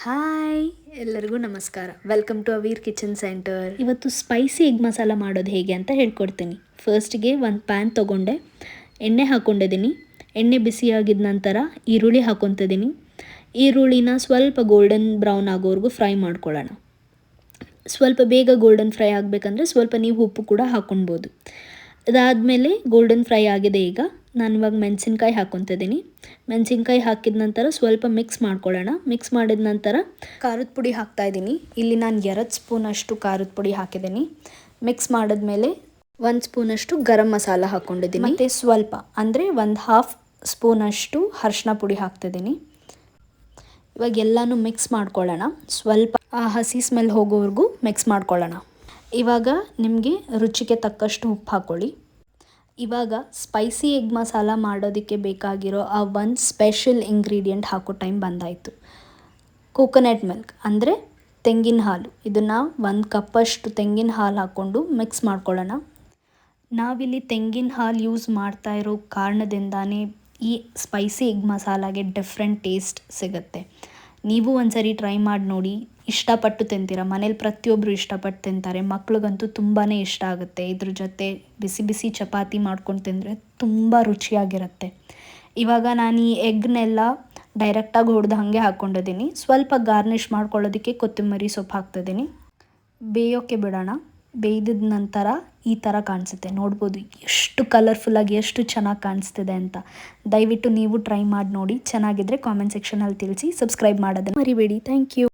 Hi ಎಲ್ಲರಿಗೂ ನಮಸ್ಕಾರ. Welcome to Aveer kitchen centre. ಇವತ್ತು ಸ್ಪೈಸಿ ಎಗ್ ಮಸಾಲ ಮಾಡೋದು ಹೇಗೆ ಅಂತ ಹೇಳ್ಕೊಡ್ತೀನಿ. ಫಸ್ಟಿಗೆ ಒಂದು ಪ್ಯಾನ್ ತೊಗೊಂಡೆ, ಎಣ್ಣೆ ಹಾಕ್ಕೊಂಡಿದ್ದೀನಿ. ಎಣ್ಣೆ ಬಿಸಿಯಾಗಿದ ನಂತರ ಈರುಳ್ಳಿ ಹಾಕ್ಕೊತಿದ್ದೀನಿ. ಈರುಳ್ಳಿನ ಸ್ವಲ್ಪ ಗೋಲ್ಡನ್ ಬ್ರೌನ್ ಆಗೋವರೆಗೂ ಫ್ರೈ ಮಾಡ್ಕೊಳ್ಳೋಣ. ಸ್ವಲ್ಪ ಬೇಗ ಗೋಲ್ಡನ್ ಫ್ರೈ ಆಗಬೇಕಂದ್ರೆ ಸ್ವಲ್ಪ ನೀವು ಉಪ್ಪು ಕೂಡ ಹಾಕ್ಕೊಳ್ಬೋದು. ಅದಾದಮೇಲೆ ಗೋಲ್ಡನ್ ಫ್ರೈ ಆಗಿದೆ. ಈಗ ನಾನು ಇವಾಗ ಮೆಣಸಿನ್ಕಾಯಿ ಹಾಕ್ಕೊತಿದ್ದೀನಿ. ಮೆಣಸಿನ್ಕಾಯಿ ಹಾಕಿದ ನಂತರ ಸ್ವಲ್ಪ ಮಿಕ್ಸ್ ಮಾಡ್ಕೊಳ್ಳೋಣ. ಮಿಕ್ಸ್ ಮಾಡಿದ ನಂತರ ಖಾರದ ಪುಡಿ ಹಾಕ್ತಾಯಿದ್ದೀನಿ. ಇಲ್ಲಿ ನಾನು 2 ಸ್ಪೂನಷ್ಟು ಖಾರದ ಪುಡಿ ಹಾಕಿದ್ದೀನಿ. ಮಿಕ್ಸ್ ಮಾಡಿದ್ಮೇಲೆ 1 ಸ್ಪೂನಷ್ಟು ಗರಂ ಮಸಾಲ ಹಾಕ್ಕೊಂಡಿದ್ದೀನಿ. ಮತ್ತು ಸ್ವಲ್ಪ ಅಂದರೆ 1/2 ಸ್ಪೂನಷ್ಟು ಅರಿಶಿನ ಪುಡಿ ಹಾಕ್ತಿದ್ದೀನಿ. ಇವಾಗ ಎಲ್ಲನೂ ಮಿಕ್ಸ್ ಮಾಡ್ಕೊಳ್ಳೋಣ. ಸ್ವಲ್ಪ ಆ ಹಸಿ ಸ್ಮೆಲ್ ಹೋಗೋವರೆಗೂ ಮಿಕ್ಸ್ ಮಾಡ್ಕೊಳ್ಳೋಣ. ಇವಾಗ ನಿಮಗೆ ರುಚಿಗೆ ತಕ್ಕಷ್ಟು ಉಪ್ಪು ಹಾಕ್ಕೊಳ್ಳಿ. ಇವಾಗ ಸ್ಪೈಸಿ ಎಗ್ ಮಸಾಲ ಮಾಡೋದಕ್ಕೆ ಬೇಕಾಗಿರೋ ಆ ಒಂದು ಸ್ಪೆಷಲ್ ಇಂಗ್ರೀಡಿಯೆಂಟ್ ಹಾಕೋ ಟೈಮ್ ಬಂದಾಯಿತು. ಕೋಕೋನಟ್ ಮಿಲ್ಕ್ ಅಂದರೆ ತೆಂಗಿನ ಹಾಲು. ಇದನ್ನು 1 ಕಪ್ಪಷ್ಟು ತೆಂಗಿನ ಹಾಲು ಹಾಕ್ಕೊಂಡು ಮಿಕ್ಸ್ ಮಾಡ್ಕೊಳ್ಳೋಣ. ನಾವಿಲ್ಲಿ ತೆಂಗಿನ ಹಾಲು ಯೂಸ್ ಮಾಡ್ತಾ ಇರೋ ಕಾರಣದಿಂದಾನೇ ಈ ಸ್ಪೈಸಿ ಎಗ್ ಮಸಾಲಾಗೆ ಡಿಫ್ರೆಂಟ್ ಟೇಸ್ಟ್ ಸಿಗುತ್ತೆ. ನೀವು ಒಂದ್ಸರಿ ಟ್ರೈ ಮಾಡಿ ನೋಡಿ, ಇಷ್ಟಪಟ್ಟು ತಿಂತೀರ. ಮನೇಲಿ ಪ್ರತಿಯೊಬ್ಬರು ಇಷ್ಟಪಟ್ಟು ತಿಂತಾರೆ. ಮಕ್ಳಿಗಂತೂ ತುಂಬಾ ಇಷ್ಟ ಆಗುತ್ತೆ. ಇದ್ರ ಜೊತೆ ಬಿಸಿ ಬಿಸಿ ಚಪಾತಿ ಮಾಡ್ಕೊಂಡು ತಿಂದರೆ ತುಂಬ ರುಚಿಯಾಗಿರುತ್ತೆ. ಇವಾಗ ನಾನು ಈ ಎಗ್ನೆಲ್ಲ ಡೈರೆಕ್ಟಾಗಿ ಹೊಡೆದು ಹಾಗೆ ಹಾಕ್ಕೊಂಡಿದ್ದೀನಿ. ಸ್ವಲ್ಪ ಗಾರ್ನಿಷ್ ಮಾಡ್ಕೊಳ್ಳೋದಕ್ಕೆ ಕೊತ್ತಂಬರಿ ಸೊಪ್ಪು ಹಾಕ್ತಿದ್ದೀನಿ. ಬೇಯೋಕ್ಕೆ ಬಿಡೋಣ. ಬೇಯ್ದಿದ ನಂತರ ಈ ಥರ ಕಾಣಿಸುತ್ತೆ. ನೋಡ್ಬೋದು ಎಷ್ಟು ಕಲರ್ಫುಲ್ಲಾಗಿ ಎಷ್ಟು ಚೆನ್ನಾಗಿ ಕಾಣಿಸ್ತಿದೆ ಅಂತ. ದಯವಿಟ್ಟು ನೀವು ಟ್ರೈ ಮಾಡಿ ನೋಡಿ. ಚೆನ್ನಾಗಿದ್ದರೆ ಕಾಮೆಂಟ್ ಸೆಕ್ಷನಲ್ಲಿ ತಿಳಿಸಿ. ಸಬ್ಸ್ಕ್ರೈಬ್ ಮಾಡೋದನ್ನು ಮರಿಬೇಡಿ. Thank you.